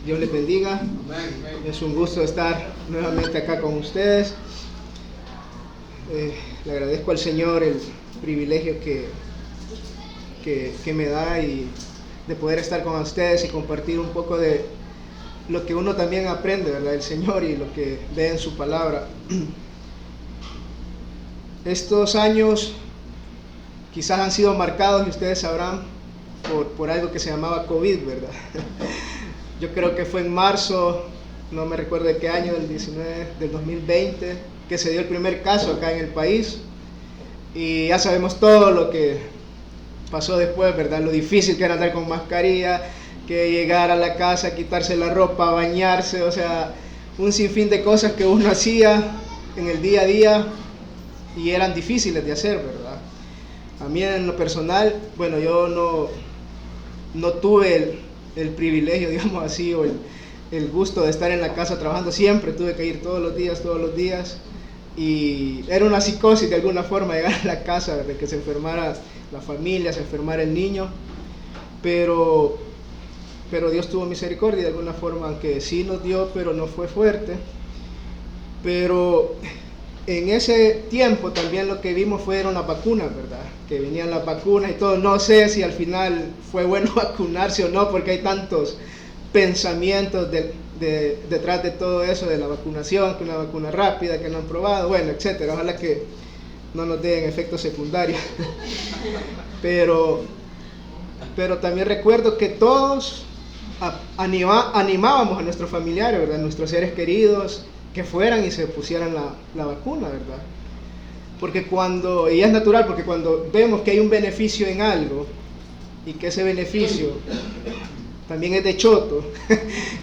Dios les bendiga. Es un gusto estar nuevamente acá con ustedes. Le agradezco al Señor el privilegio que me da y de poder estar con ustedes y compartir un poco de lo que uno también aprende, ¿verdad?, del Señor y lo que ve en su palabra. Estos años quizás han sido marcados, y ustedes sabrán, por algo que se llamaba COVID, ¿verdad? Yo creo que fue en marzo, no me recuerdo de qué año, del 2020, que se dio el primer caso acá en el país. Y ya sabemos todo lo que pasó después, ¿verdad? Lo difícil que era andar con mascarilla, que llegar a la casa, quitarse la ropa, bañarse, o sea, un sinfín de cosas que uno hacía en el día a día y eran difíciles de hacer, ¿verdad? A mí en lo personal, bueno, yo no tuve el privilegio, digamos así, o el gusto de estar en la casa trabajando. Siempre tuve que ir todos los días, y era una psicosis de alguna forma llegar a la casa, de que se enfermara la familia, se enfermara el niño, pero Dios tuvo misericordia de alguna forma, aunque sí nos dio, pero no fue fuerte. Pero en ese tiempo también lo que vimos fueron las vacunas, ¿verdad? Que venían las vacunas y todo. No sé si al final fue bueno vacunarse o no, porque hay tantos pensamientos detrás de todo eso, de la vacunación, que una vacuna rápida, que no han probado, bueno, etcétera. Ojalá que no nos den efectos secundarios. Pero también recuerdo que todos animábamos a nuestros familiares, ¿verdad?, a nuestros seres queridos, que fueran y se pusieran la vacuna, ¿verdad? Y es natural, porque cuando vemos que hay un beneficio en algo, y que ese beneficio también es de choto,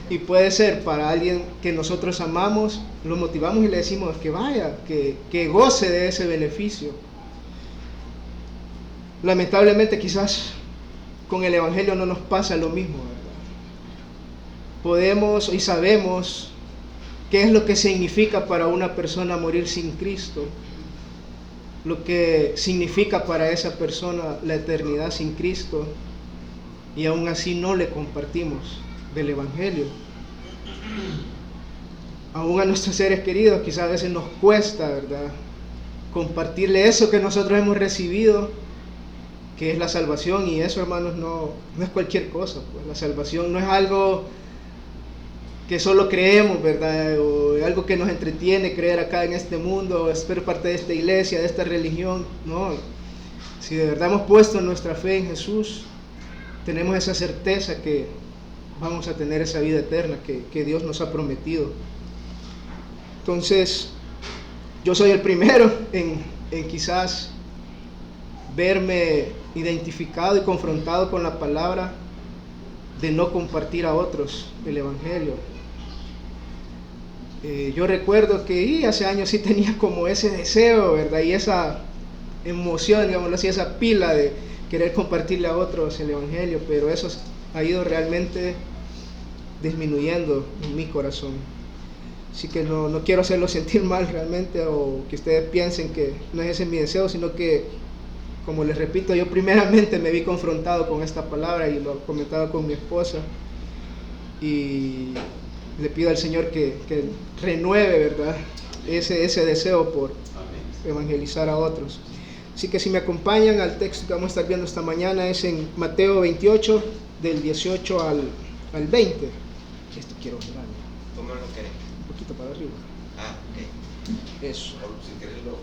y puede ser para alguien que nosotros amamos, lo motivamos y le decimos que vaya, que goce de ese beneficio. Lamentablemente quizás con el Evangelio no nos pasa lo mismo, ¿verdad? Podemos y sabemos qué es lo que significa para una persona morir sin Cristo, lo que significa para esa persona la eternidad sin Cristo, y aún así no le compartimos del Evangelio. Aún a nuestros seres queridos quizás a veces nos cuesta, ¿verdad?, compartirle eso que nosotros hemos recibido, que es la salvación. Y eso, hermanos, no es cualquier cosa, pues. La salvación no es algo que solo creemos, ¿verdad?, o algo que nos entretiene creer acá en este mundo, o ser parte de esta iglesia, de esta religión. No, si de verdad hemos puesto nuestra fe en Jesús, tenemos esa certeza que vamos a tener esa vida eterna que Dios nos ha prometido. Entonces, yo soy el primero en quizás verme identificado y confrontado con la palabra de no compartir a otros el Evangelio. Yo recuerdo que hace años sí tenía como ese deseo, ¿verdad?, y esa emoción, digámoslo así, esa pila de querer compartirle a otros el Evangelio, pero eso ha ido realmente disminuyendo en mi corazón. Así que no quiero hacerlo sentir mal realmente, o que ustedes piensen que no es ese mi deseo, sino que, como les repito, yo primeramente me vi confrontado con esta palabra y lo comentaba con mi esposa, y le pido al Señor que renueve, ¿verdad?, ese deseo por evangelizar a otros. Así que si me acompañan al texto que vamos a estar viendo esta mañana, es en Mateo 28, del 18 al 20. Esto quiero girar. ¿Cómo lo querés? Un poquito para arriba. Ah, ok. Eso. Si querés lo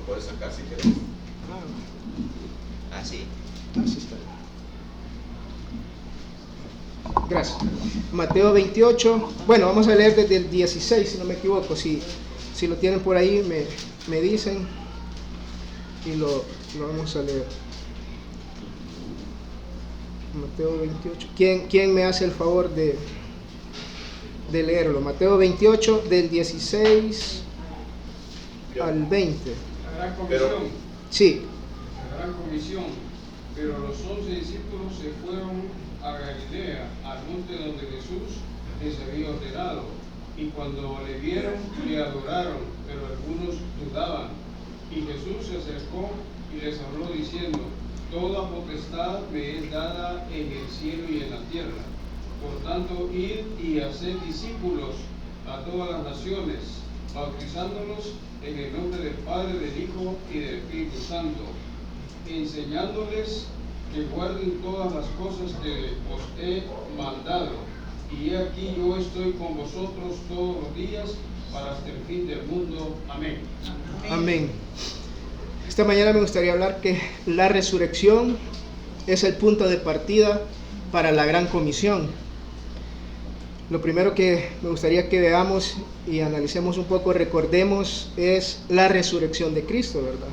puedes sacar si querés. Así. Así está. Gracias. Mateo 28, bueno, vamos a leer desde el 16, si no me equivoco. Si lo tienen por ahí, me dicen y lo vamos a leer. Mateo 28. ¿Quién me hace el favor de leerlo? Mateo 28, del 16 al 20. La gran comisión. Sí. La gran comisión. Pero los 11 discípulos se fueron a Galilea, al monte donde Jesús les había ordenado. Y cuando le vieron, le adoraron, pero algunos dudaban. Y Jesús se acercó y les habló diciendo: toda potestad me es dada en el cielo y en la tierra. Por tanto, id y haced discípulos a todas las naciones, bautizándolos en el nombre del Padre, del Hijo y del Espíritu Santo, enseñándoles que guarden todas las cosas que os he mandado. Y he aquí yo estoy con vosotros todos los días para hasta el fin del mundo. Amén. Amén. Esta mañana me gustaría hablar que la resurrección es el punto de partida para la gran comisión. Lo primero que me gustaría que veamos y analicemos un poco, recordemos, es la resurrección de Cristo, ¿verdad?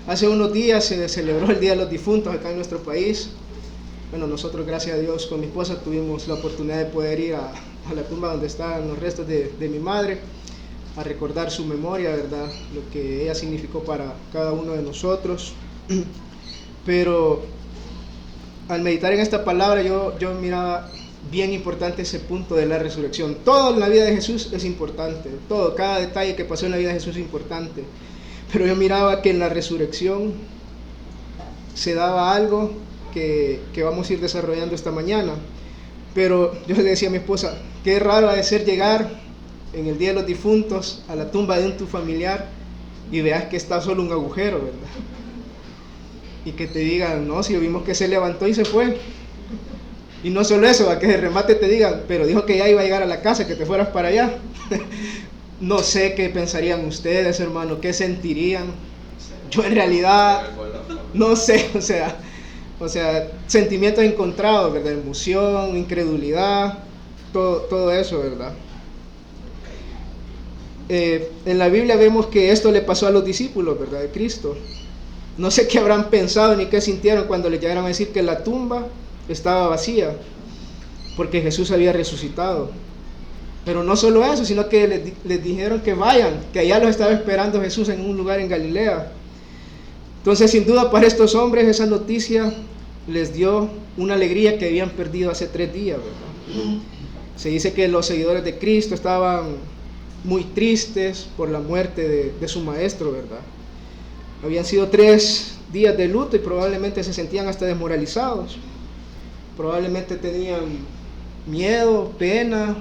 Hace unos días se celebró el Día de los Difuntos acá en nuestro país. Bueno, nosotros, gracias a Dios, con mi esposa tuvimos la oportunidad de poder ir a la tumba donde están los restos de mi madre, a recordar su memoria, ¿verdad? Lo que ella significó para cada uno de nosotros. Pero al meditar en esta palabra, yo miraba bien importante ese punto de la resurrección. Todo en la vida de Jesús es importante, todo, cada detalle que pasó en la vida de Jesús es importante. Pero yo miraba que en la resurrección se daba algo que vamos a ir desarrollando esta mañana. Pero yo le decía a mi esposa, qué raro ha de ser llegar en el Día de los Difuntos a la tumba de tu familiar y veas que está solo un agujero, ¿verdad? Y que te digan, no, si vimos que se levantó y se fue. Y no solo eso, a que de remate te digan, pero dijo que ya iba a llegar a la casa, que te fueras para allá. No sé qué pensarían ustedes, hermano, qué sentirían. Yo en realidad no sé, o sea, sentimientos encontrados, ¿verdad? Emoción, incredulidad, todo eso, ¿verdad? En la Biblia vemos que esto le pasó a los discípulos, ¿verdad? De Cristo. No sé qué habrán pensado ni qué sintieron cuando les llegaron a decir que la tumba estaba vacía, porque Jesús había resucitado. Pero no solo eso, sino que les dijeron que vayan, que allá los estaba esperando Jesús en un lugar en Galilea. Entonces, sin duda, para estos hombres esa noticia les dio una alegría que habían perdido hace 3 días, ¿verdad? Se dice que los seguidores de Cristo estaban muy tristes por la muerte de su maestro, ¿verdad? Habían sido 3 días de luto y probablemente se sentían hasta desmoralizados. Probablemente tenían miedo, pena,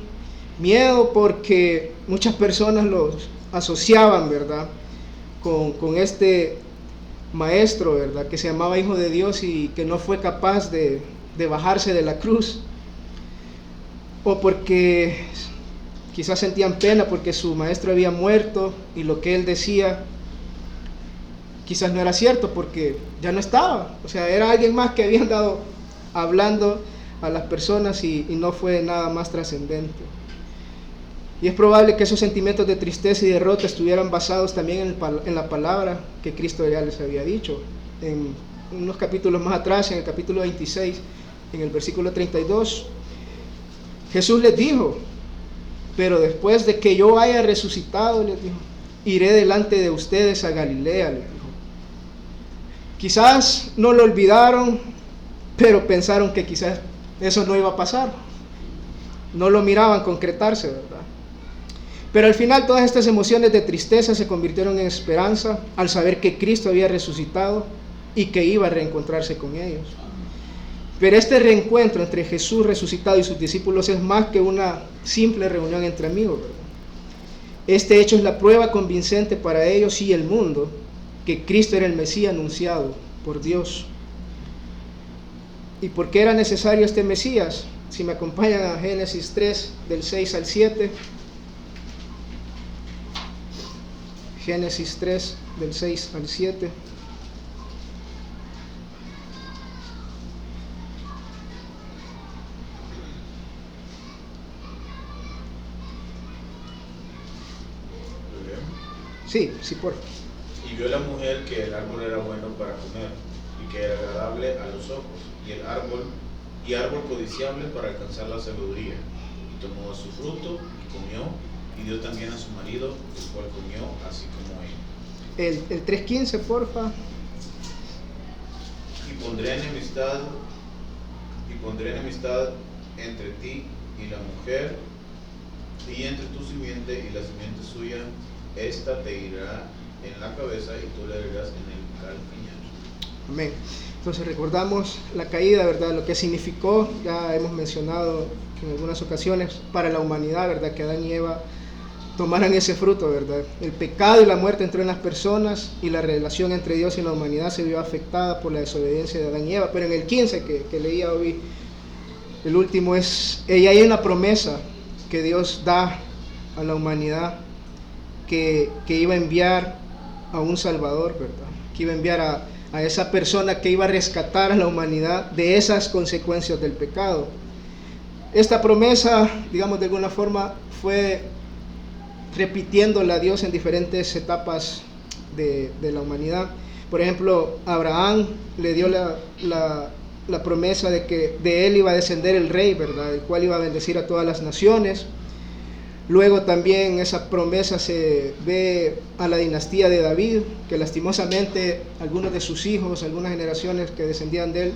miedo porque muchas personas los asociaban, ¿verdad? Con este maestro, ¿verdad? Que se llamaba Hijo de Dios y que no fue capaz de bajarse de la cruz. O porque quizás sentían pena porque su maestro había muerto y lo que él decía quizás no era cierto porque ya no estaba. O sea, era alguien más que había andado hablando a las personas y no fue nada más trascendente. Y es probable que esos sentimientos de tristeza y derrota estuvieran basados también en la palabra que Cristo ya les había dicho. En unos capítulos más atrás, en el capítulo 26, en el versículo 32, Jesús les dijo, pero después de que yo haya resucitado, les dijo, iré delante de ustedes a Galilea, les dijo. Quizás no lo olvidaron, pero pensaron que quizás eso no iba a pasar. No lo miraban concretarse, ¿verdad? Pero al final todas estas emociones de tristeza se convirtieron en esperanza al saber que Cristo había resucitado y que iba a reencontrarse con ellos. Pero este reencuentro entre Jesús resucitado y sus discípulos es más que una simple reunión entre amigos, ¿verdad? Este hecho es la prueba convincente para ellos y el mundo que Cristo era el Mesías anunciado por Dios. ¿Y por qué era necesario este Mesías? Si me acompañan a Génesis 3, del 6 al 7. Génesis 3, del 6 al 7. Sí, por favor. Y vio la mujer que el árbol era bueno para comer, y que era agradable a los ojos, y árbol codiciable para alcanzar la sabiduría. Y tomó su fruto, y comió, y dio también a su marido, el cual comió, así como ella. El 3:15, porfa. Y pondré enemistad entre ti y la mujer, y entre tu simiente y la simiente suya. Esta te irá en la cabeza y tú le herirás en el calcañar. Amén. Entonces recordamos la caída, ¿verdad? Lo que significó, ya hemos mencionado en algunas ocasiones, para la humanidad, ¿verdad? Que Adán y Eva tomaran ese fruto, ¿verdad? El pecado y la muerte entró en las personas y la relación entre Dios y la humanidad se vio afectada por la desobediencia de Adán y Eva. Pero en el 15 que leía hoy, el último es, y hay una promesa que Dios da a la humanidad que iba a enviar a un Salvador, ¿verdad? Que iba a enviar a esa persona que iba a rescatar a la humanidad de esas consecuencias del pecado. Esta promesa, digamos de alguna forma, fue repitiéndola a Dios en diferentes etapas de la humanidad. Por ejemplo, Abraham le dio la promesa de que de él iba a descender el rey, ¿verdad? El cual iba a bendecir a todas las naciones. Luego también esa promesa se ve a la dinastía de David, que lastimosamente algunos de sus hijos, algunas generaciones que descendían de él,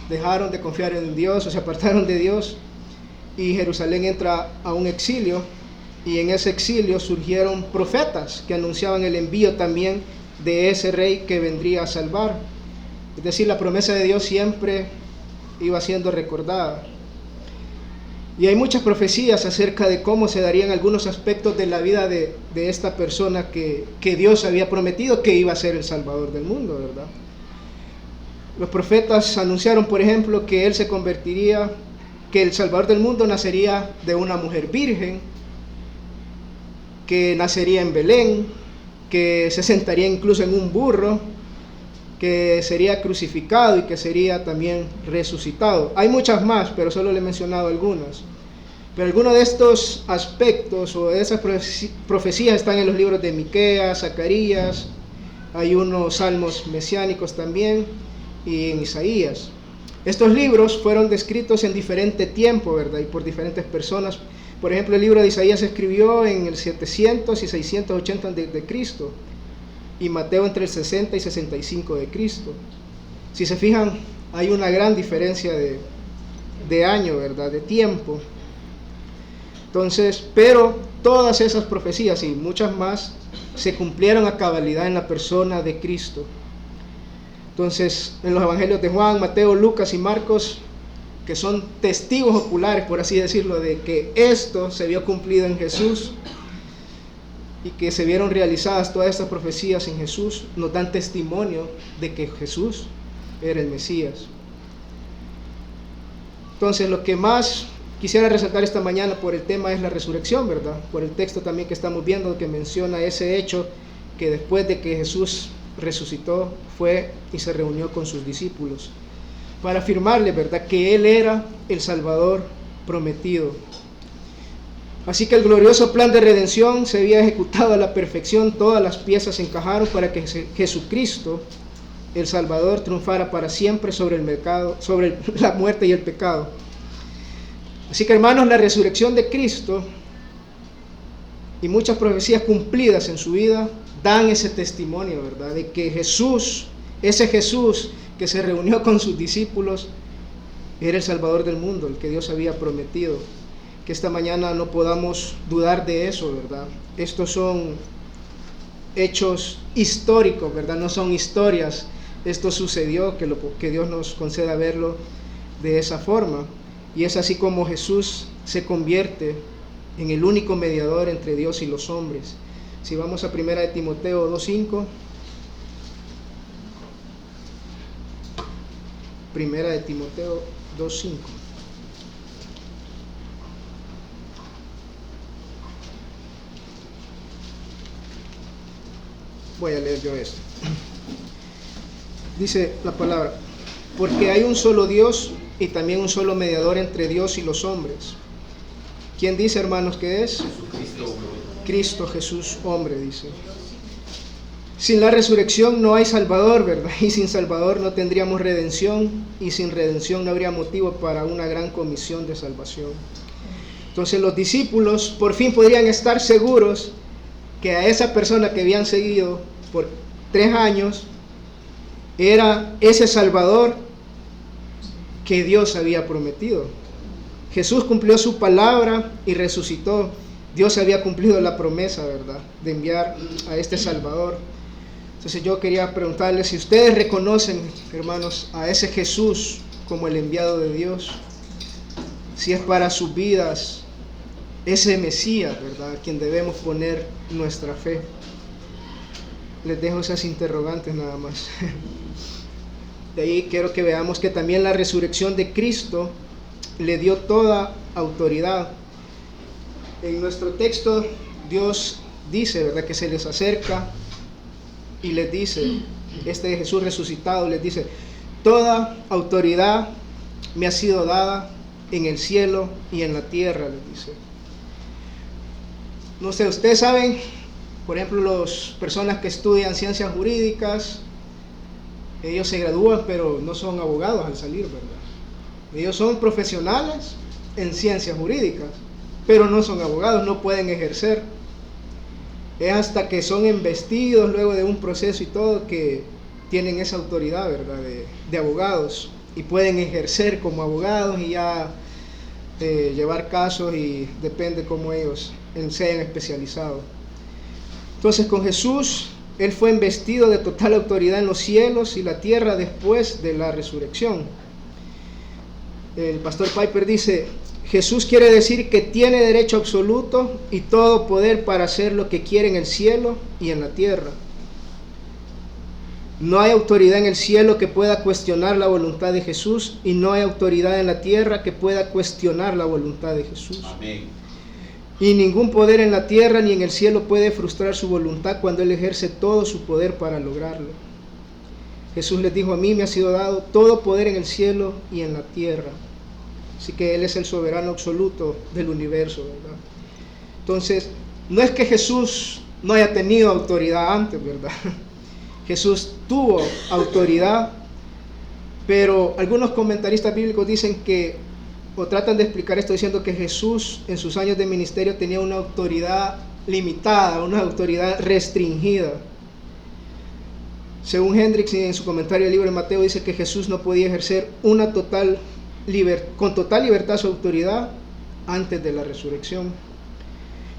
dejaron de confiar en Dios o se apartaron de Dios, y Jerusalén entra a un exilio, y en ese exilio surgieron profetas que anunciaban el envío también de ese rey que vendría a salvar. Es decir, la promesa de Dios siempre iba siendo recordada. Y hay muchas profecías acerca de cómo se darían algunos aspectos de la vida de esta persona que Dios había prometido que iba a ser el Salvador del mundo, ¿verdad? Los profetas anunciaron, por ejemplo, que Él se convertiría, que el Salvador del mundo nacería de una mujer virgen, que nacería en Belén, que se sentaría incluso en un burro, que sería crucificado y que sería también resucitado. Hay muchas más, pero solo le he mencionado algunas. Pero algunos de estos aspectos o de esas profecías están en los libros de Miqueas, Zacarías, hay unos salmos mesiánicos también, y en Isaías. Estos libros fueron descritos en diferente tiempo, ¿verdad? Y por diferentes personas. Por ejemplo, el libro de Isaías se escribió en el 700 y 680 de Cristo, y Mateo entre el 60 y 65 de Cristo. Si se fijan, hay una gran diferencia de año, ¿verdad? De tiempo. Entonces, pero todas esas profecías y muchas más se cumplieron a cabalidad en la persona de Cristo. Entonces, en los evangelios de Juan, Mateo, Lucas y Marcos, que son testigos oculares, por así decirlo, de que esto se vio cumplido en Jesús y que se vieron realizadas todas estas profecías en Jesús, nos dan testimonio de que Jesús era el Mesías. Entonces, lo que más quisiera resaltar esta mañana por el tema es la resurrección, ¿verdad? Por el texto también que estamos viendo que menciona ese hecho que después de que Jesús resucitó fue y se reunió con sus discípulos para afirmarle, ¿verdad?, que Él era el Salvador prometido. Así que el glorioso plan de redención se había ejecutado a la perfección, todas las piezas encajaron para que Jesucristo, el Salvador, triunfara para siempre sobre la muerte y el pecado. Así que, hermanos, la resurrección de Cristo y muchas profecías cumplidas en su vida dan ese testimonio, ¿verdad?, de que Jesús, ese Jesús que se reunió con sus discípulos, era el Salvador del mundo, el que Dios había prometido. Que esta mañana no podamos dudar de eso, ¿verdad? Estos son hechos históricos, ¿verdad? No son historias. Esto sucedió, que Dios nos conceda verlo de esa forma. Y es así como Jesús se convierte en el único mediador entre Dios y los hombres. Si vamos a 1 de Timoteo 2:5. 1 de Timoteo 2:5. Voy a leer yo esto. Dice la palabra: porque hay un solo Dios y también un solo mediador entre Dios y los hombres. ¿Quién dice, hermanos, que es? Cristo Jesús, hombre, dice. Sin la resurrección no hay Salvador, ¿verdad? Y sin Salvador no tendríamos redención, y sin redención no habría motivo para una gran comisión de salvación. Entonces los discípulos por fin podrían estar seguros que a esa persona que habían seguido por 3 años era ese Salvador que Dios había prometido. Jesús cumplió su palabra y resucitó. Dios había cumplido la promesa, ¿verdad?, de enviar a este Salvador. Entonces yo quería preguntarles si ustedes reconocen, hermanos, a ese Jesús como el enviado de Dios, si es para sus vidas ese Mesías, ¿verdad?, a quien debemos poner nuestra fe. Les dejo esas interrogantes nada más. De ahí quiero que veamos que también la resurrección de Cristo le dio toda autoridad. En nuestro texto Dios dice, ¿verdad?, que se les acerca y les dice, este Jesús resucitado les dice: toda autoridad me ha sido dada en el cielo y en la tierra, les dice. No sé, ustedes saben, por ejemplo, las personas que estudian ciencias jurídicas, ellos se gradúan pero no son abogados al salir, ¿verdad? Ellos son profesionales en ciencias jurídicas, pero no son abogados, no pueden ejercer. Es hasta que son embestidos luego de un proceso y todo que tienen esa autoridad, ¿verdad?, de abogados, y pueden ejercer como abogados y ya llevar casos, y depende cómo ellos se hayan especializado. Entonces con Jesús, Él fue embestido de total autoridad en los cielos y la tierra después de la resurrección. El pastor Piper dice: Jesús quiere decir que tiene derecho absoluto y todo poder para hacer lo que quiere en el cielo y en la tierra. No hay autoridad en el cielo que pueda cuestionar la voluntad de Jesús, y no hay autoridad en la tierra que pueda cuestionar la voluntad de Jesús. Amén. Y ningún poder en la tierra ni en el cielo puede frustrar su voluntad cuando Él ejerce todo su poder para lograrlo. Jesús les dijo: a mí me ha sido dado todo poder en el cielo y en la tierra. Así que Él es el soberano absoluto del universo, ¿verdad? Entonces, no es que Jesús no haya tenido autoridad antes, ¿verdad? Jesús tuvo autoridad, pero algunos comentaristas bíblicos dicen que, o tratan de explicar esto diciendo que Jesús en sus años de ministerio tenía una autoridad limitada, una autoridad restringida. Según Hendricks, en su comentario del libro de Mateo, dice que Jesús no podía ejercer con total libertad su autoridad antes de la resurrección.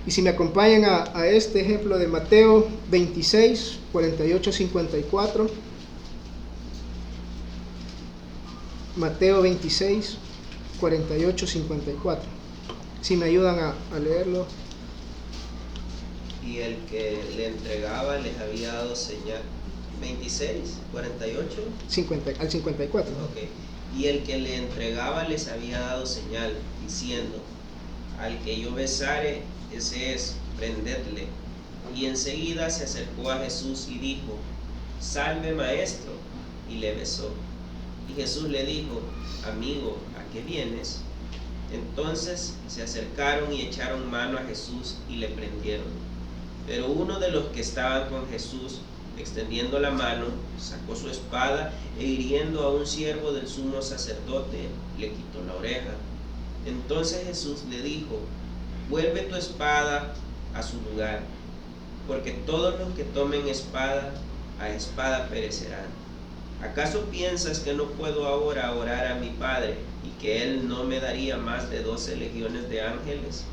Y si me acompañan a este ejemplo de Mateo 26, 48, 54. Mateo 26, 48, 54. Si me ayudan a leerlo. Y el que le entregaba les había dado señal. 26, 48. 50, al 54. Okay. Y el que le entregaba les había dado señal, diciendo: al que yo besare, ese es, prendedle. Y enseguida se acercó a Jesús y dijo: salve, maestro. Y le besó. Y Jesús le dijo: amigo, ¿a qué vienes? Entonces se acercaron y echaron mano a Jesús y le prendieron. Pero uno de los que estaban con Jesús, extendiendo la mano, sacó su espada e hiriendo a un siervo del sumo sacerdote, le quitó la oreja. Entonces Jesús le dijo: vuelve tu espada a su lugar, porque todos los que tomen espada, a espada perecerán. ¿Acaso piensas que no puedo ahora orar a mi Padre y que Él no me daría más de 12 legiones de ángeles?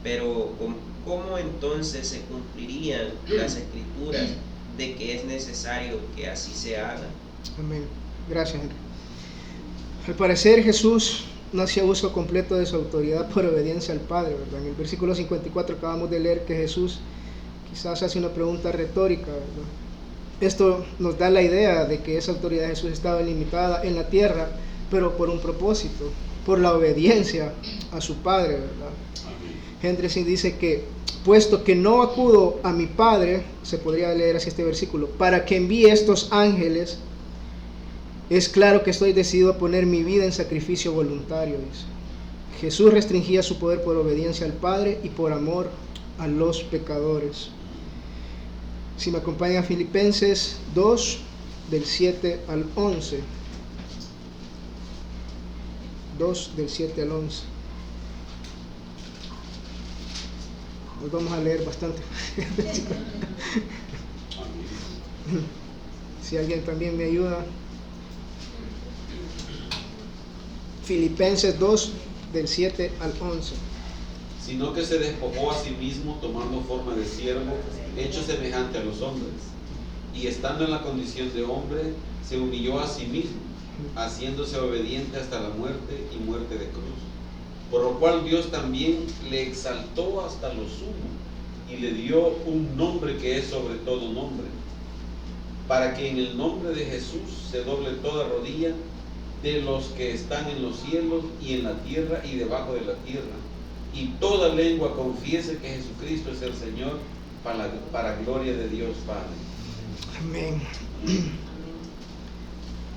Pero ¿cómo entonces se cumplirían las escrituras de que es necesario que así se haga? Amén. Gracias, Henry. Al parecer Jesús no hacía uso completo de su autoridad por obediencia al Padre, ¿verdad? En el versículo 54 acabamos de leer que Jesús quizás hace una pregunta retórica, ¿verdad? Esto nos da la idea de que esa autoridad de Jesús estaba limitada en la tierra, pero por un propósito, por la obediencia a su Padre, ¿verdad? Hendrickson dice que, puesto que no acudo a mi Padre, se podría leer así este versículo, para que envíe estos ángeles, es claro que estoy decidido a poner mi vida en sacrificio voluntario, dice. Jesús restringía su poder por obediencia al Padre y por amor a los pecadores. Si me acompañan a Filipenses 2, del 7 al 11. 2, del 7 al 11. Nos vamos a leer bastante. Si alguien también me ayuda. Filipenses 2, del 7 al 11. Sino que se despojó a sí mismo, tomando forma de siervo, hecho semejante a los hombres, y estando en la condición de hombre, se humilló a sí mismo, haciéndose obediente hasta la muerte y muerte de cruz. Por lo cual Dios también le exaltó hasta lo sumo y le dio un nombre que es sobre todo nombre, para que en el nombre de Jesús se doble toda rodilla de los que están en los cielos y en la tierra y debajo de la tierra, y toda lengua confiese que Jesucristo es el Señor, para gloria de Dios Padre. Amén.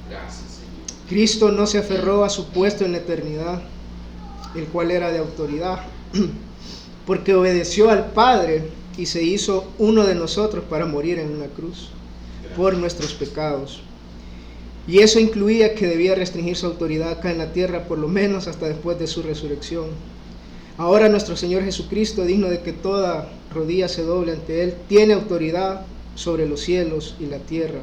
Gracias, Señor. Cristo no se aferró a su puesto en la eternidad, el cual era de autoridad, porque obedeció al Padre y se hizo uno de nosotros para morir en una cruz por nuestros pecados. Y eso incluía que debía restringir su autoridad acá en la tierra, por lo menos hasta después de su resurrección. Ahora nuestro Señor Jesucristo, digno de que toda rodilla se doble ante Él, tiene autoridad sobre los cielos y la tierra.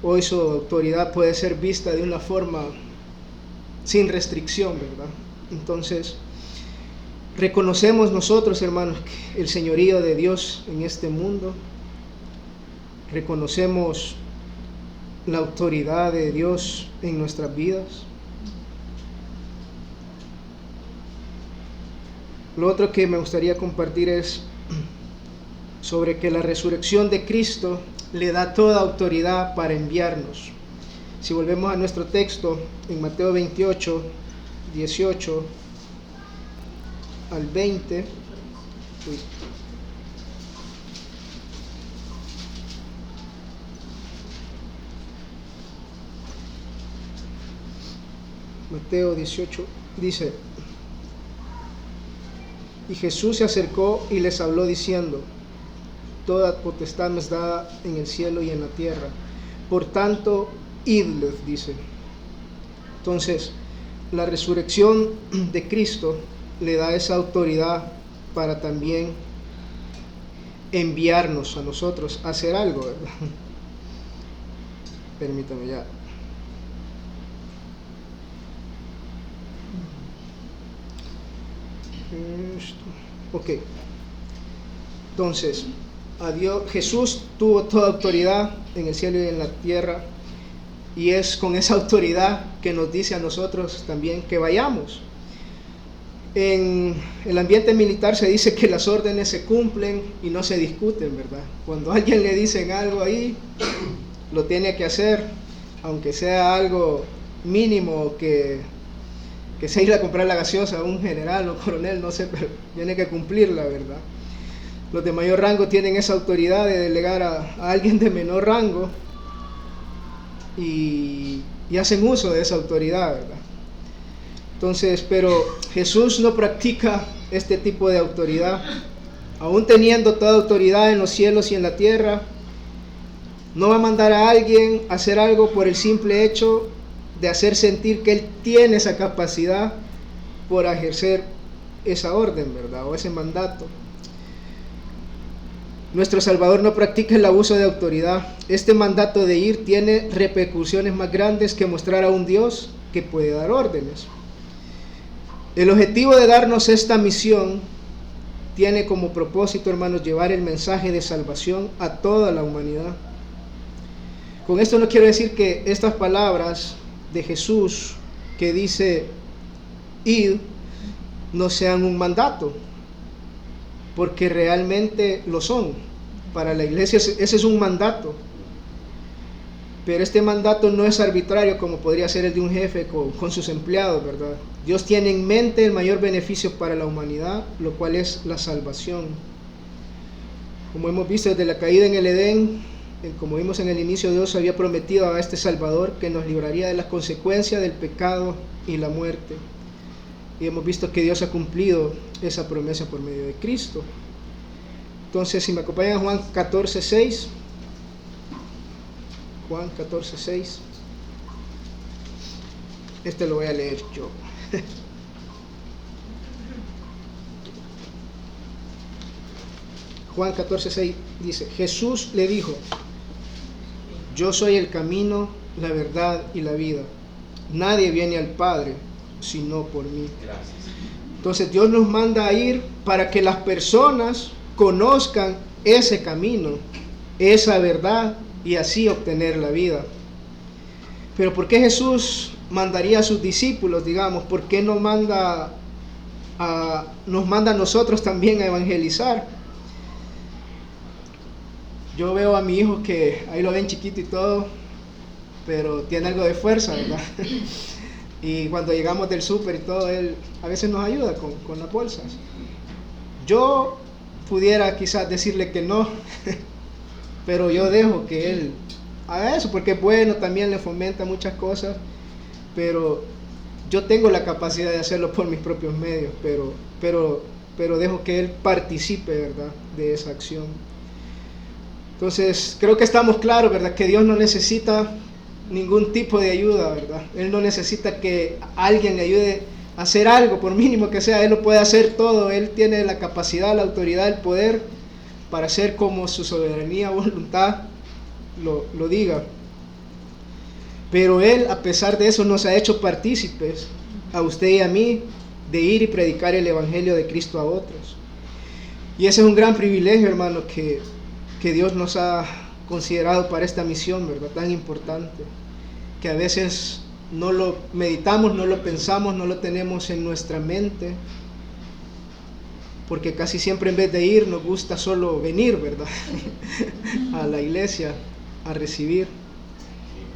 Hoy su autoridad puede ser vista de una forma sin restricción, ¿verdad? Entonces, reconocemos nosotros, hermanos, el señorío de Dios en este mundo. Reconocemos la autoridad de Dios en nuestras vidas. Lo otro que me gustaría compartir es sobre que la resurrección de Cristo le da toda autoridad para enviarnos. Si volvemos a nuestro texto en Mateo 28, 18 al 20. Mateo 18 dice: y Jesús se acercó y les habló diciendo: toda potestad me es dada en el cielo y en la tierra. Por tanto, id, les dice. Entonces, la resurrección de Cristo le da esa autoridad para también enviarnos a nosotros a hacer algo, ¿verdad? Permítame ya. Ok. Entonces, Jesús tuvo toda autoridad en el cielo y en la tierra, y es con esa autoridad que nos dice a nosotros también que vayamos. En el ambiente militar se dice que las órdenes se cumplen y no se discuten, ¿verdad? Cuando a alguien le dicen algo ahí, lo tiene que hacer, aunque sea algo mínimo, que se ir a comprar la gaseosa a un general o coronel, no sé, pero tiene que cumplirla, ¿verdad? Los de mayor rango tienen esa autoridad de delegar a alguien de menor rango y hacen uso de esa autoridad, ¿verdad? Entonces, pero Jesús no practica este tipo de autoridad. Aún teniendo toda autoridad en los cielos y en la tierra, no va a mandar a alguien a hacer algo por el simple hecho de hacer sentir que Él tiene esa capacidad por ejercer esa orden, ¿verdad? O ese mandato. Nuestro Salvador no practica el abuso de autoridad. Este mandato de ir tiene repercusiones más grandes que mostrar a un Dios que puede dar órdenes. El objetivo de darnos esta misión tiene como propósito, hermanos, llevar el mensaje de salvación a toda la humanidad. Con esto no quiero decir que estas palabras de Jesús que dice id no sean un mandato, porque realmente lo son. Para la iglesia ese es un mandato, pero este mandato no es arbitrario como podría ser el de un jefe con sus empleados, ¿verdad? Dios tiene en mente el mayor beneficio para la humanidad, lo cual es la salvación. Como hemos visto desde la caída en el Edén, como vimos en el inicio, Dios había prometido a este Salvador que nos libraría de las consecuencias del pecado y la muerte. Y hemos visto que Dios ha cumplido esa promesa por medio de Cristo. Entonces, si me acompañan a Juan 14:6. Juan 14:6. Este lo voy a leer yo. Juan 14:6 dice: Jesús le dijo: yo soy el camino, la verdad y la vida. Nadie viene al Padre sino por mí. Gracias. Entonces Dios nos manda a ir para que las personas conozcan ese camino esa verdad y así obtener la vida. Pero ¿por qué Jesús mandaría a sus discípulos, digamos? ¿Por qué nos manda a nosotros también a evangelizar? Yo veo a mi hijo que ahí lo ven chiquito y todo, pero tiene algo de fuerza, ¿verdad? Y cuando llegamos del súper y todo, él a veces nos ayuda con las bolsas. Yo pudiera quizás decirle que no, pero yo dejo que él haga eso, porque es bueno, también le fomenta muchas cosas, pero yo tengo la capacidad de hacerlo por mis propios medios, pero dejo que él participe, ¿verdad?, de esa acción. Entonces, creo que estamos claros, ¿verdad?, que Dios no necesita ningún tipo de ayuda, ¿verdad? Él no necesita que alguien le ayude a hacer algo, por mínimo que sea. Él lo puede hacer todo. Él tiene la capacidad, la autoridad, el poder para hacer como su soberanía, voluntad lo diga. Pero Él, a pesar de eso, nos ha hecho partícipes, a usted y a mí, de ir y predicar el Evangelio de Cristo a otros. Y ese es un gran privilegio, hermano, que Dios nos ha considerado para esta misión, ¿verdad?, tan importante, que a veces no lo meditamos, no lo pensamos, no lo tenemos en nuestra mente, porque casi siempre en vez de ir nos gusta solo venir, ¿verdad?, a la iglesia a recibir.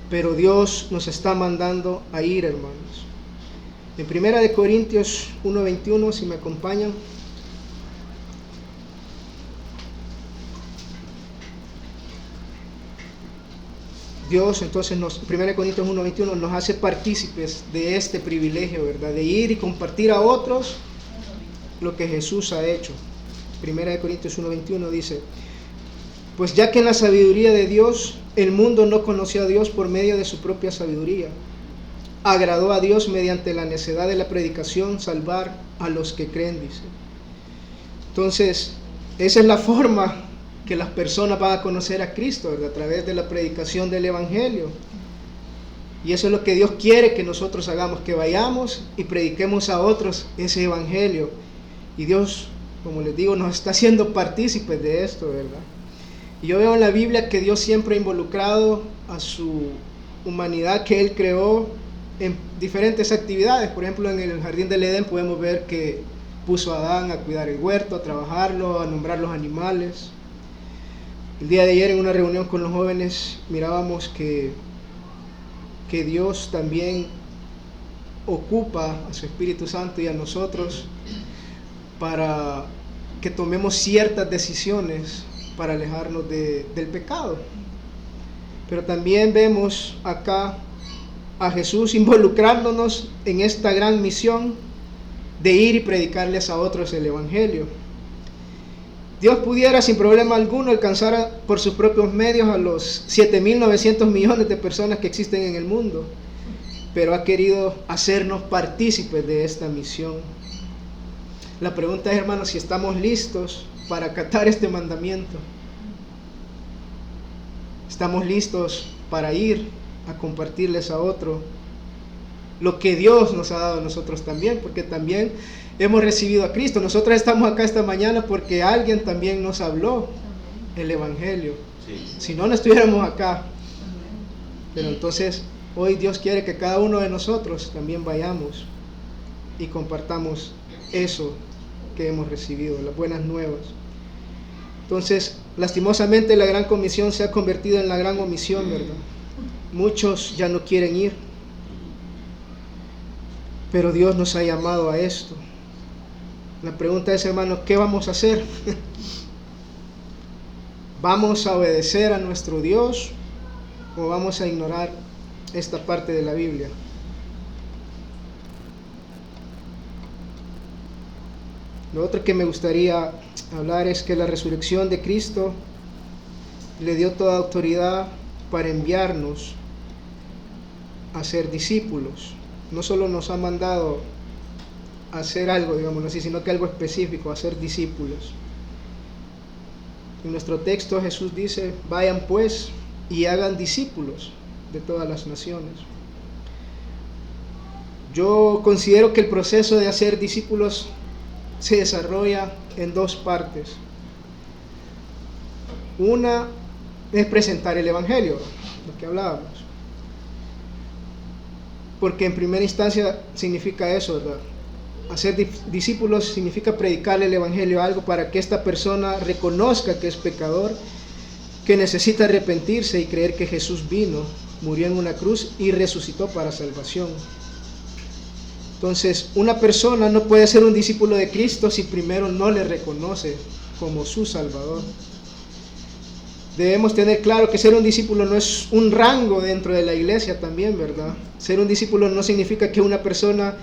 Pero Dios nos está mandando a ir, hermanos. En 1 Corintios 1:21, si me acompañan. Dios entonces 1 Corintios 1:21 nos hace partícipes de este privilegio, ¿verdad?, de ir y compartir a otros lo que Jesús ha hecho. 1 Corintios 1:21 dice: pues ya que en la sabiduría de Dios el mundo no conoció a Dios por medio de su propia sabiduría, agradó a Dios mediante la necedad de la predicación salvar a los que creen, dice. Entonces, esa es la forma que las personas van a conocer a Cristo, ¿verdad?, a través de la predicación del Evangelio. Y eso es lo que Dios quiere que nosotros hagamos, que vayamos y prediquemos a otros ese Evangelio. Y Dios, como les digo, nos está haciendo partícipes de esto, ¿verdad? Y yo veo en la Biblia que Dios siempre ha involucrado a su humanidad que Él creó en diferentes actividades. Por ejemplo, en el jardín del Edén podemos ver que puso a Adán a cuidar el huerto, a trabajarlo, a nombrar los animales. El día de ayer en una reunión con los jóvenes mirábamos que Dios también ocupa a su Espíritu Santo y a nosotros para que tomemos ciertas decisiones para alejarnos del pecado. Pero también vemos acá a Jesús involucrándonos en esta gran misión de ir y predicarles a otros el Evangelio. Dios pudiera sin problema alguno alcanzar por sus propios medios a los 7.900 millones de personas que existen en el mundo, pero ha querido hacernos partícipes de esta misión. La pregunta es, hermanos, si estamos listos para acatar este mandamiento. ¿Estamos listos para ir a compartirles a otro lo que Dios nos ha dado a nosotros también? Porque también hemos recibido a Cristo. Nosotros estamos acá esta mañana porque alguien también nos habló el Evangelio. Sí. Si no, no estuviéramos acá. Pero entonces hoy Dios quiere que cada uno de nosotros también vayamos y compartamos eso que hemos recibido, las buenas nuevas. Entonces, lastimosamente la gran comisión se ha convertido en la gran omisión, ¿verdad? Muchos ya no quieren ir, pero Dios nos ha llamado a esto. La pregunta es, hermanos, ¿qué vamos a hacer? ¿Vamos a obedecer a nuestro Dios o vamos a ignorar esta parte de la Biblia? Lo otro que me gustaría hablar es que la resurrección de Cristo le dio toda autoridad para enviarnos a ser discípulos. No solo nos ha mandado a hacer algo, digámoslo así, sino que algo específico, a ser discípulos. En nuestro texto Jesús dice: vayan pues y hagan discípulos de todas las naciones. Yo considero que el proceso de hacer discípulos se desarrolla en dos partes. Una es presentar el Evangelio, lo que hablábamos. Porque en primera instancia significa eso, ¿verdad? Hacer discípulos significa predicarle el Evangelio a algo para que esta persona reconozca que es pecador, que necesita arrepentirse y creer que Jesús vino, murió en una cruz y resucitó para salvación. Entonces, una persona no puede ser un discípulo de Cristo si primero no le reconoce como su Salvador. Debemos tener claro que ser un discípulo no es un rango dentro de la iglesia también, ¿verdad? Ser un discípulo no significa que una persona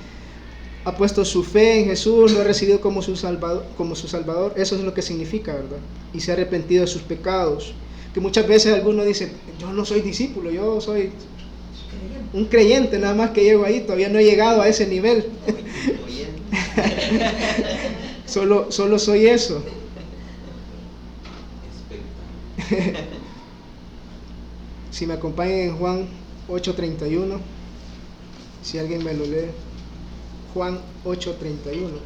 ha puesto su fe en Jesús, lo ha recibido como su Salvador. Eso es lo que significa, ¿verdad? Y se ha arrepentido de sus pecados. Que muchas veces algunos dicen, yo no soy discípulo, yo soy un creyente, nada más que llego ahí, todavía no he llegado a ese nivel. Solo soy eso. Si me acompañan en Juan 8:31, si alguien me lo lee, Juan 8:31.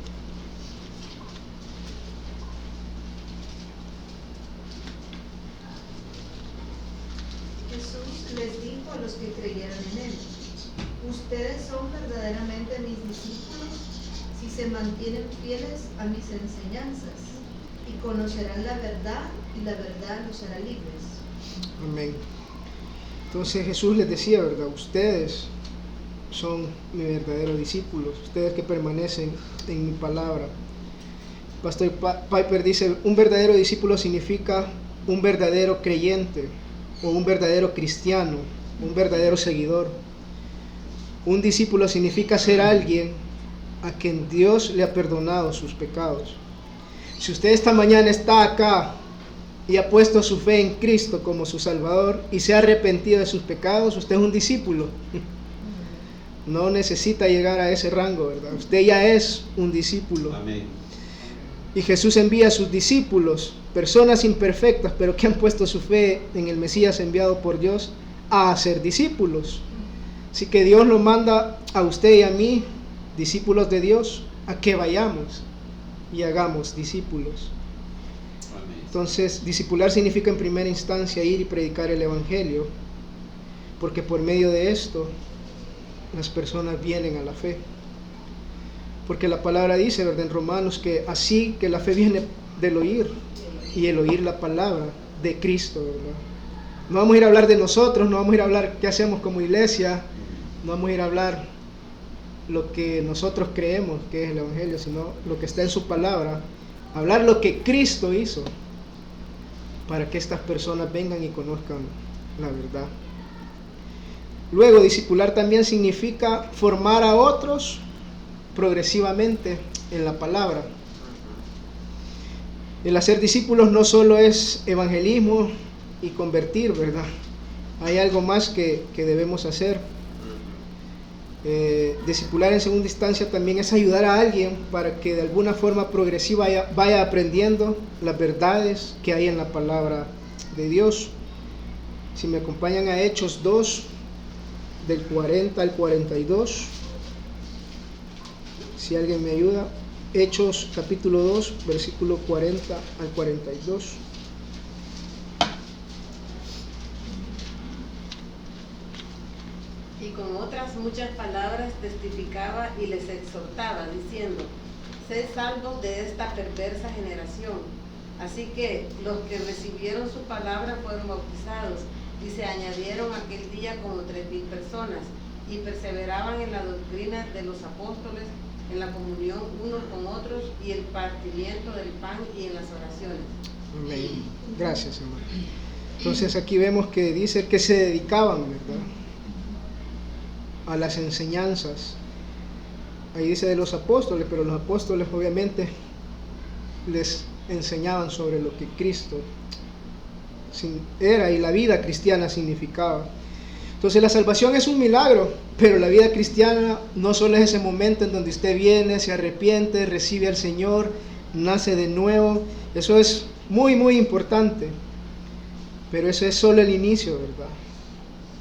Jesús les dijo a los que creyeron en él: ustedes son verdaderamente mis discípulos si se mantienen fieles a mis enseñanzas, y conocerán la verdad, y la verdad los hará libres. Amén. Entonces Jesús les decía, ¿verdad? Ustedes son mis verdaderos discípulos, ustedes que permanecen en mi palabra. Pastor Piper dice, un verdadero discípulo significa un verdadero creyente, o un verdadero cristiano, un verdadero seguidor. Un discípulo significa ser alguien a quien Dios le ha perdonado sus pecados. Si usted esta mañana está acá y ha puesto su fe en Cristo como su Salvador y se ha arrepentido de sus pecados, usted es un discípulo. No necesita llegar a ese rango, ¿verdad? Usted ya es un discípulo. Amén. Y Jesús envía a sus discípulos, personas imperfectas, pero que han puesto su fe en el Mesías enviado por Dios, a ser discípulos. Así que Dios nos manda a usted y a mí, discípulos de Dios, a que vayamos y hagamos discípulos. Amén. Entonces, discipular significa en primera instancia ir y predicar el Evangelio, porque por medio de esto las personas vienen a la fe. Porque la palabra dice, ¿verdad?, en Romanos, que así que la fe viene del oír, y el oír la palabra de Cristo, ¿verdad? No vamos a ir a hablar de nosotros, no vamos a ir a hablar qué hacemos como iglesia, no vamos a ir a hablar lo que nosotros creemos que es el Evangelio, sino lo que está en su palabra, hablar lo que Cristo hizo, para que estas personas vengan y conozcan la verdad. Luego, discipular también significa formar a otros progresivamente en la palabra. El hacer discípulos no solo es evangelismo y convertir, ¿verdad? Hay algo más que debemos hacer. Discipular en segunda instancia también es ayudar a alguien para que de alguna forma progresiva vaya aprendiendo las verdades que hay en la palabra de Dios. Si me acompañan a Hechos 2, del 40 al 42, si alguien me ayuda, Hechos capítulo 2, versículo 40 al 42. Y con otras muchas palabras testificaba y les exhortaba, diciendo: sed salvos de esta perversa generación. Así que los que recibieron su palabra fueron bautizados, y se añadieron aquel día como 3,000 personas, y perseveraban en la doctrina de los apóstoles, en la comunión unos con otros, y el partimiento del pan, y en las oraciones. Amén. Gracias, hermano. Entonces aquí vemos que dice que se dedicaban, ¿verdad?, a las enseñanzas. Ahí dice de los apóstoles, pero los apóstoles obviamente les enseñaban sobre lo que Cristo era y la vida cristiana significaba. Entonces la salvación es un milagro, pero la vida cristiana no solo es ese momento en donde usted viene, se arrepiente, recibe al Señor, nace de nuevo. Eso es muy, muy importante, pero eso es solo el inicio, ¿verdad?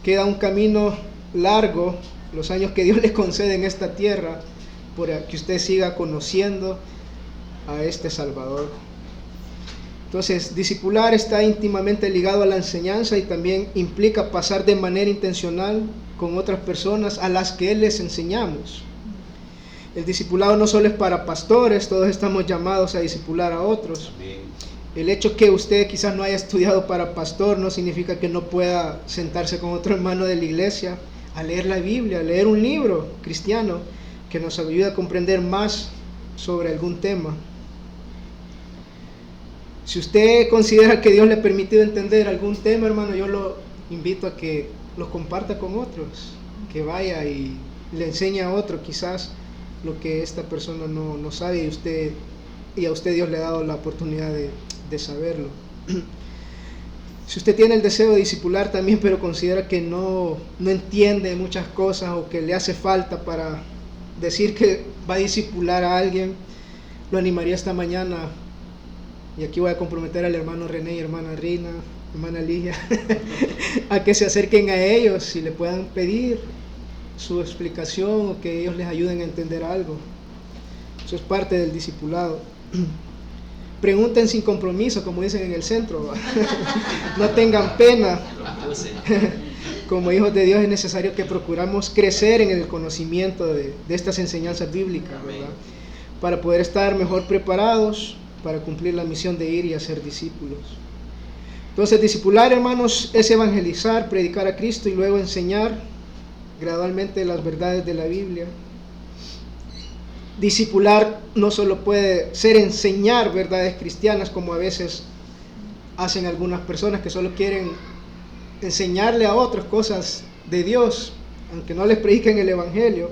Queda un camino largo, los años que Dios le concede en esta tierra, por que usted siga conociendo a este Salvador. Entonces, discipular está íntimamente ligado a la enseñanza y también implica pasar de manera intencional con otras personas a las que les enseñamos. El discipulado no solo es para pastores, todos estamos llamados a discipular a otros. Amén. El hecho que usted quizás no haya estudiado para pastor no significa que no pueda sentarse con otro hermano de la iglesia a leer la Biblia, a leer un libro cristiano que nos ayude a comprender más sobre algún tema. Si usted considera que Dios le ha permitido entender algún tema, hermano, yo lo invito a que lo comparta con otros, que vaya y le enseñe a otro quizás lo que esta persona no sabe y a usted Dios le ha dado la oportunidad de saberlo. Si usted tiene el deseo de discipular también, pero considera que no entiende muchas cosas o que le hace falta para decir que va a discipular a alguien, lo animaría esta mañana. Y aquí voy a comprometer al hermano René y hermana Rina, hermana Ligia, a que se acerquen a ellos y le puedan pedir su explicación o que ellos les ayuden a entender algo. Eso es parte del discipulado. Pregunten sin compromiso, como dicen en el centro. No tengan pena. Como hijos de Dios es necesario que procuramos crecer en el conocimiento de estas enseñanzas bíblicas, ¿verdad? Para poder estar mejor preparados para cumplir la misión de ir y hacer discípulos. Entonces, discipular, hermanos, es evangelizar, predicar a Cristo y luego enseñar gradualmente las verdades de la Biblia. Discipular no solo puede ser enseñar verdades cristianas, como a veces hacen algunas personas que solo quieren enseñarle a otros cosas de Dios, aunque no les prediquen el Evangelio.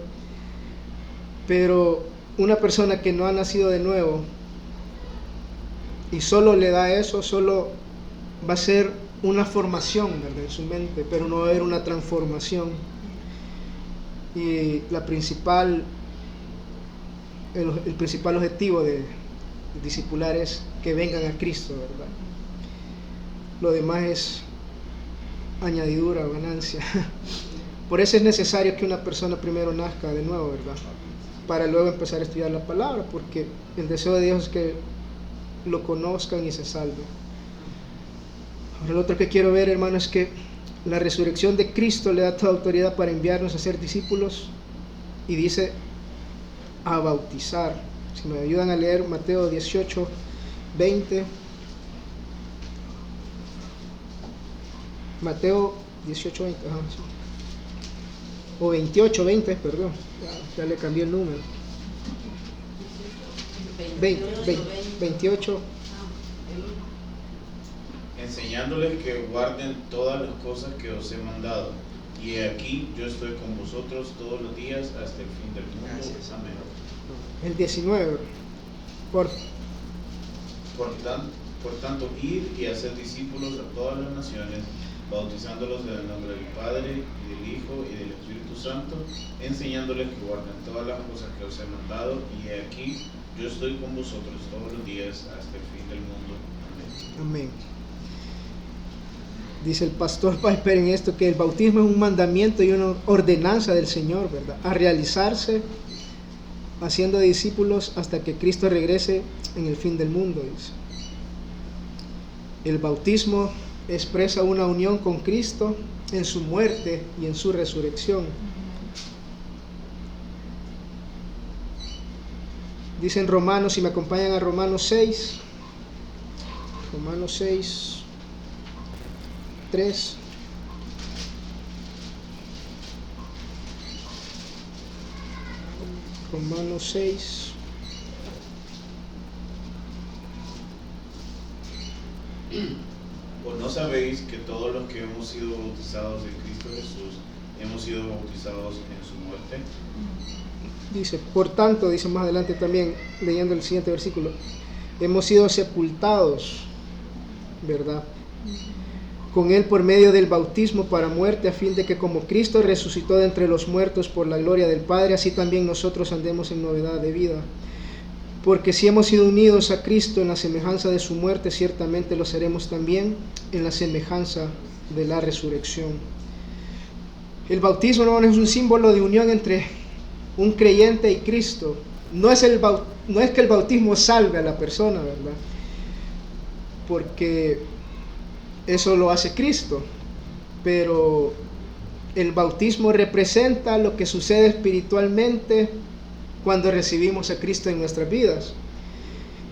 Pero una persona que no ha nacido de nuevo y solo le da eso, solo va a ser una formación, ¿verdad?, en su mente, pero no va a haber una transformación. Y el principal objetivo de discipular es que vengan a Cristo, ¿verdad? Lo demás es añadidura, ganancia. Por eso es necesario que una persona primero nazca de nuevo, ¿verdad?, para luego empezar a estudiar la palabra, porque el deseo de Dios es que lo conozcan y se salven. Ahora, lo otro que quiero ver, hermano, es que la resurrección de Cristo le da toda autoridad para enviarnos a ser discípulos, y dice a bautizar. Si me ayudan a leer Mateo 18, 20. Mateo 18, 20. Ajá, sí. O 28, 20, perdón. Ya le cambié el número. 28. Enseñándoles que guarden todas las cosas que os he mandado. Y aquí yo estoy con vosotros todos los días hasta el fin del mundo. Gracias. Amén. El 19. Por tanto, ir y hacer discípulos a todas las naciones, bautizándolos en el nombre del Padre, y del Hijo, y del Espíritu Santo, enseñándoles que guarden todas las cosas que os he mandado, y he aquí, yo estoy con vosotros todos los días hasta el fin del mundo. Amén. Amén. Dice el pastor Piper en esto que el bautismo es un mandamiento y una ordenanza del Señor, ¿verdad?, a realizarse haciendo discípulos hasta que Cristo regrese en el fin del mundo, dice. El bautismo expresa una unión con Cristo en su muerte y en su resurrección. Dice en Romanos, si me acompañan a Romanos 6, 3. Romanos 6. ¿O no sabéis que todos los que hemos sido bautizados en Cristo Jesús hemos sido bautizados en su muerte? Dice, por tanto, dice más adelante también, leyendo el siguiente versículo, hemos sido sepultados, ¿verdad?, con Él por medio del bautismo para muerte, a fin de que como Cristo resucitó de entre los muertos por la gloria del Padre, así también nosotros andemos en novedad de vida. Porque si hemos sido unidos a Cristo en la semejanza de su muerte, ciertamente lo seremos también en la semejanza de la resurrección. El bautismo, hermano, es un símbolo de unión entre un creyente y Cristo. No es que el bautismo salve a la persona, ¿verdad?, porque eso lo hace Cristo, pero el bautismo representa lo que sucede espiritualmente cuando recibimos a Cristo en nuestras vidas.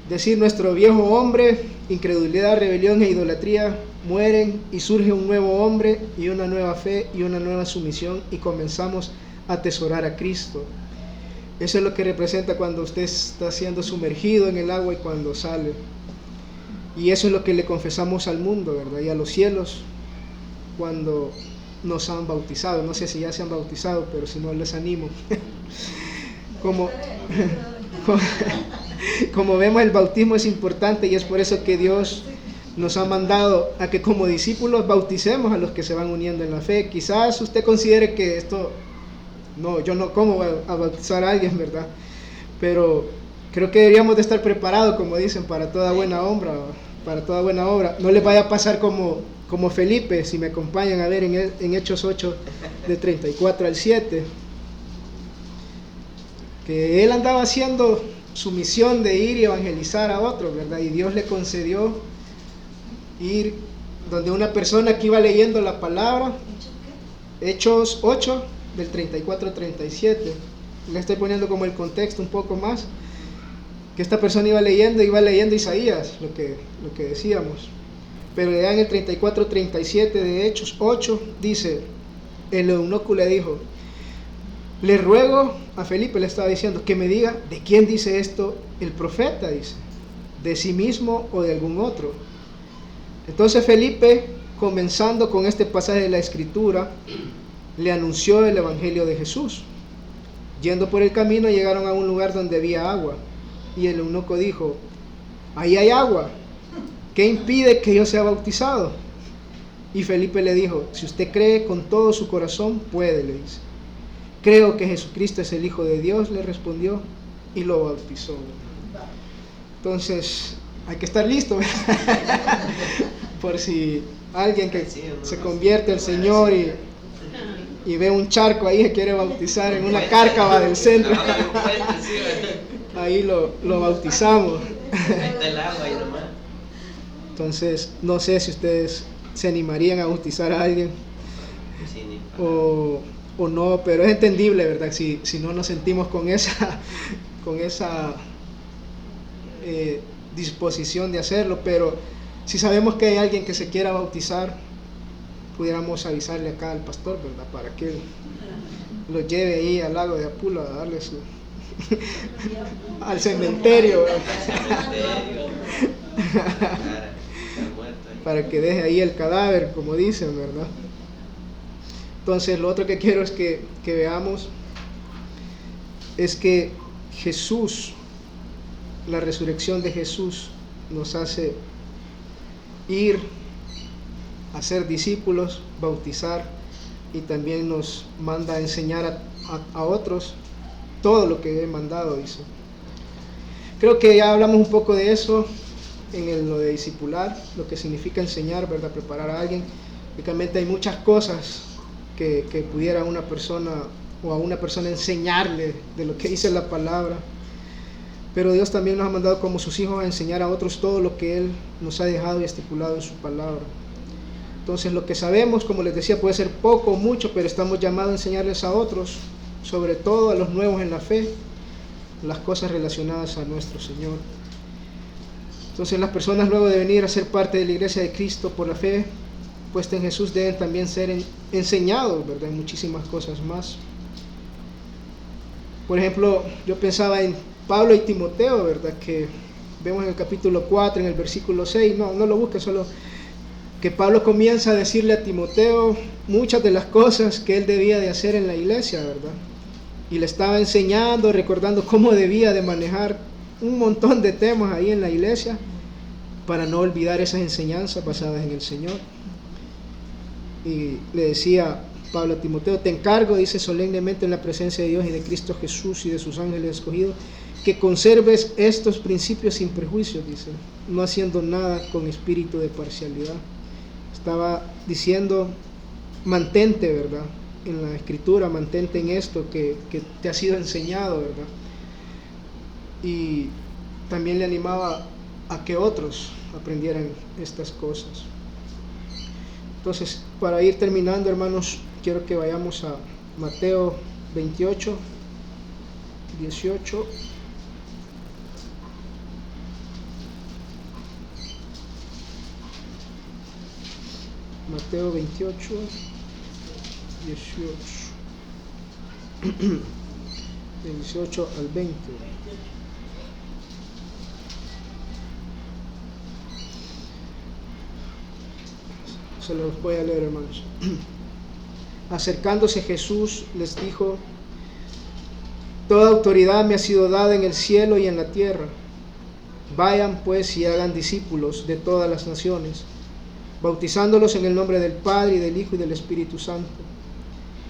Es decir, nuestro viejo hombre, incredulidad, rebelión e idolatría mueren y surge un nuevo hombre y una nueva fe y una nueva sumisión y comenzamos a atesorar a Cristo. Eso es lo que representa cuando usted está siendo sumergido en el agua y cuando sale. Y eso es lo que le confesamos al mundo, ¿verdad? Y a los cielos cuando nos han bautizado. No sé si ya se han bautizado, pero si no, les animo. Como vemos, el bautismo es importante y es por eso que Dios nos ha mandado a que como discípulos bauticemos a los que se van uniendo en la fe. Quizás usted considere que esto, no, yo no, ¿cómo voy a bautizar a alguien, verdad? Pero creo que deberíamos de estar preparados, como dicen, para toda buena obra, No les vaya a pasar como Felipe, si me acompañan a ver en Hechos 8, de 34 al 7, que él andaba haciendo su misión de ir y evangelizar a otros, ¿verdad? Y Dios le concedió ir donde una persona que iba leyendo la palabra, Hechos 8, del 34 al 37. Le estoy poniendo como el contexto un poco más, que esta persona iba leyendo Isaías, lo que decíamos. Pero ya en el 34-37 de Hechos 8 dice, el eunuco le dijo, le ruego a Felipe, le estaba diciendo, que me diga de quién dice esto el profeta, dice, de sí mismo o de algún otro. Entonces Felipe, comenzando con este pasaje de la Escritura, le anunció el Evangelio de Jesús. Yendo por el camino llegaron a un lugar donde había agua, y el eunuco dijo, ahí hay agua, ¿qué impide que yo sea bautizado? Y Felipe le dijo, si usted cree con todo su corazón, puede, le dice. Creo que Jesucristo es el Hijo de Dios, le respondió, y lo bautizó. Entonces, hay que estar listo, por si alguien que se convierte al Señor y ve un charco ahí que quiere bautizar en una cárcava del centro, ahí lo bautizamos. Entonces, no sé si ustedes se animarían a bautizar a alguien o no, pero es entendible, ¿verdad? Si no nos sentimos con esa disposición de hacerlo, pero si sabemos que hay alguien que se quiera bautizar, pudiéramos avisarle acá al pastor, ¿verdad? Para que lo lleve ahí al lago de Apula a darle su al cementerio, para que deje ahí el cadáver, como dicen, ¿verdad? Entonces, lo otro que quiero es que veamos es que Jesús, la resurrección de Jesús, nos hace ir a ser discípulos, bautizar, y también nos manda a enseñar a otros todo lo que he mandado, dice. Creo que ya hablamos un poco de eso en lo de discipular, lo que significa enseñar, ¿verdad? Preparar a alguien. Lógicamente hay muchas cosas que pudiera una persona o a una persona enseñarle de lo que dice la palabra, pero Dios también nos ha mandado como sus hijos a enseñar a otros todo lo que Él nos ha dejado y estipulado en su palabra. Entonces, lo que sabemos, como les decía, puede ser poco o mucho, pero estamos llamados a enseñarles a otros, sobre todo a los nuevos en la fe, las cosas relacionadas a nuestro Señor. Entonces, las personas, luego de venir a ser parte de la iglesia de Cristo por la fe puesta en Jesús, deben también ser enseñados, ¿verdad?, en muchísimas cosas más. Por ejemplo, yo pensaba en Pablo y Timoteo, ¿verdad?, que vemos en el capítulo 4, en el versículo 6, no lo busques, solo que Pablo comienza a decirle a Timoteo muchas de las cosas que él debía de hacer en la iglesia, ¿verdad? Y le estaba enseñando, recordando cómo debía de manejar un montón de temas ahí en la iglesia para no olvidar esas enseñanzas basadas en el Señor. Y le decía Pablo a Timoteo, te encargo, dice, solemnemente en la presencia de Dios y de Cristo Jesús y de sus ángeles escogidos, que conserves estos principios sin prejuicios, dice, no haciendo nada con espíritu de parcialidad. Estaba diciendo, mantente, ¿verdad?, en la Escritura, mantente en esto que te ha sido enseñado, ¿verdad? Y también le animaba a que otros aprendieran estas cosas. Entonces, para ir terminando, hermanos, quiero que vayamos a Mateo 28, 18. Mateo 28, 18. Del 18 al 20. Se los voy a leer, hermanos. Acercándose Jesús les dijo: toda autoridad me ha sido dada en el cielo y en la tierra. Vayan pues y hagan discípulos de todas las naciones, bautizándolos en el nombre del Padre y del Hijo y del Espíritu Santo,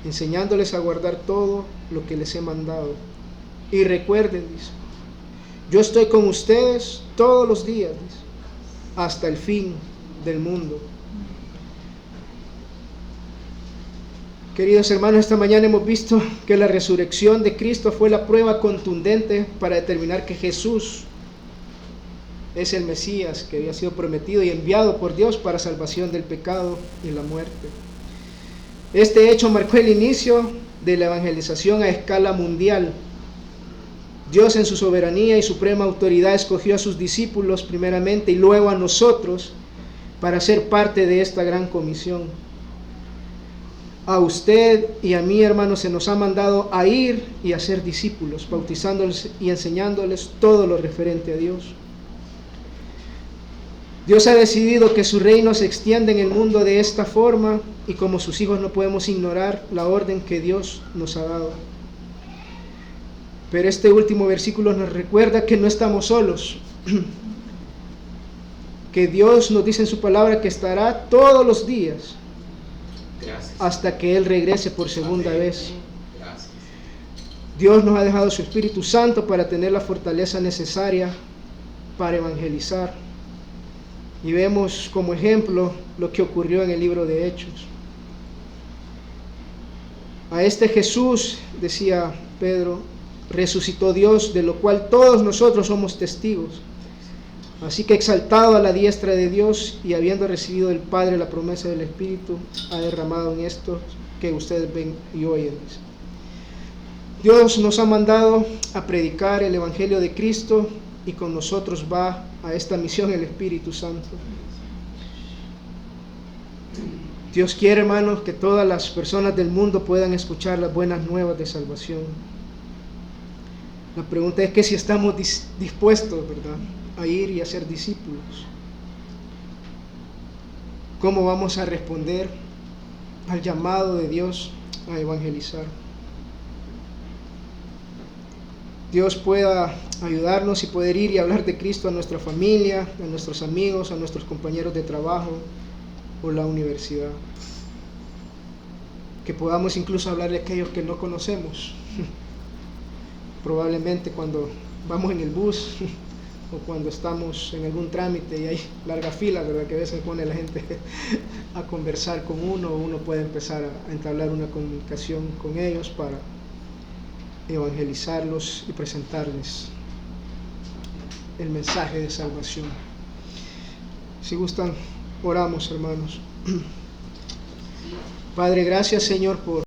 enseñándoles a guardar todo lo que les he mandado. Y recuerden, dice, yo estoy con ustedes todos los días, dice, hasta el fin del mundo. Queridos hermanos, esta mañana hemos visto que la resurrección de Cristo fue la prueba contundente para determinar que Jesús es el Mesías que había sido prometido y enviado por Dios para salvación del pecado y la muerte. Este hecho marcó el inicio de la evangelización a escala mundial. Dios, en su soberanía y suprema autoridad, escogió a sus discípulos primeramente y luego a nosotros para ser parte de esta gran comisión. A usted y a mí, hermanos, se nos ha mandado a ir y a ser discípulos, bautizándoles y enseñándoles todo lo referente a Dios. Dios ha decidido que su reino se extienda en el mundo de esta forma, y como sus hijos no podemos ignorar la orden que Dios nos ha dado. Pero este último versículo nos recuerda que no estamos solos, que Dios nos dice en su palabra que estará todos los días. Gracias. Hasta que Él regrese por segunda Amén. vez. Gracias. Dios nos ha dejado su Espíritu Santo para tener la fortaleza necesaria para evangelizar. Y vemos como ejemplo lo que ocurrió en el libro de Hechos. A este Jesús, decía Pedro, resucitó Dios, de lo cual todos nosotros somos testigos. Así que, exaltado a la diestra de Dios y habiendo recibido del Padre la promesa del Espíritu, ha derramado en estos que ustedes ven y oyen. Dios nos ha mandado a predicar el Evangelio de Cristo, y con nosotros va a esta misión el Espíritu Santo. Dios quiere, hermanos, que todas las personas del mundo puedan escuchar las buenas nuevas de salvación. La pregunta es que si estamos dispuestos, ¿verdad?, a ir y a ser discípulos. ¿Cómo vamos a responder al llamado de Dios a evangelizar? Dios pueda ayudarnos y poder ir y hablar de Cristo a nuestra familia, a nuestros amigos, a nuestros compañeros de trabajo o la universidad. Que podamos incluso hablarle a aquellos que no conocemos. Probablemente cuando vamos en el bus o cuando estamos en algún trámite y hay larga fila, ¿verdad?, que a veces pone la gente a conversar con uno puede empezar a entablar una comunicación con ellos para evangelizarlos y presentarles el mensaje de salvación. Si gustan, oramos, hermanos. Padre, gracias, Señor, por